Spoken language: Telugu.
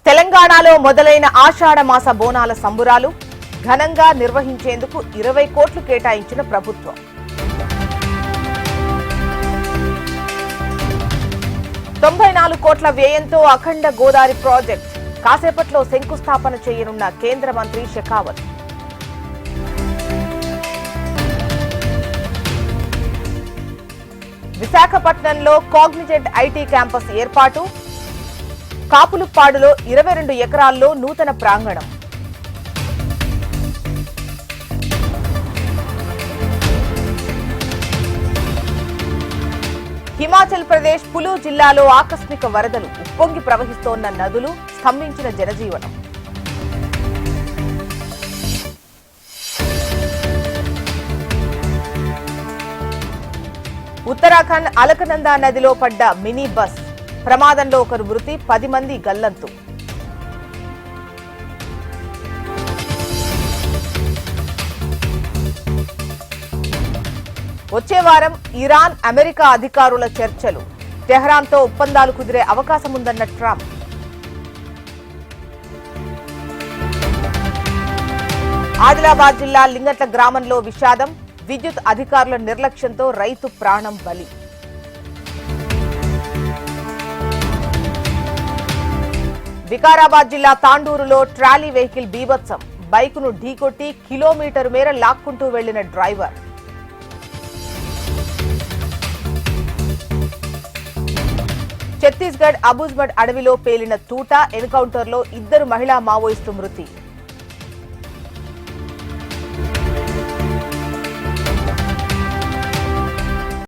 తెలంగాణలో మొదలైన ఆషాఢ మాస బోనాల సంబురాలు ఘనంగా నిర్వహించేందుకు 20 కోట్లు కేటాయించిన ప్రభుత్వం. $94 కోట్ల వ్యయంతో అఖండ గోదావరి ప్రాజెక్ట్ కాసేపట్లో శంకుస్థాపన చేయనున్న కేంద్ర మంత్రి షెకావత్. విశాఖపట్నంలో కాగ్నిజెంట్ ఐటీ క్యాంపస్ ఏర్పాటు. కాపులుప్పాడులో 22 ఎకరాల్లో నూతన ప్రాంగణం. హిమాచల్ ప్రదేశ్ కులు జిల్లాలో ఆకస్మిక వరదలు, ఉప్పొంగి ప్రవహిస్తోన్న నదులు, స్తంభించిన జనజీవనం. ఉత్తరాఖండ్ అలకనందా నదిలో పడ్డ మినీ బస్ ప్రమాదంలో ఒకరు మృతి, 10 మంది గల్లంతు. వచ్చే వారం ఇరాన్ అమెరికా అధికారుల చర్చలు, టెహ్రాన్తో ఒప్పందాలు కుదిరే అవకాశముందన్న ట్రంప్. ఆదిలాబాద్ జిల్లా లింగట్ల గ్రామంలో విషాదం, విద్యుత్ అధికారుల నిర్లక్ష్యంతో రైతు ప్రాణం బలి. వికారాబాద్ జిల్లా తాండూరులో ట్రాలీ వెహికల్ బీభత్సం, బైకును ఢీకొట్టి కిలోమీటర్ మేర లాక్కుంటూ వెళ్లిన డ్రైవర్. ఛత్తీస్గఢ్ అబుజ్మడ్ అడవిలో పేలిన తూటా ఎన్కౌంటర్లో 2 మహిళా మావోయిస్టు మృతి.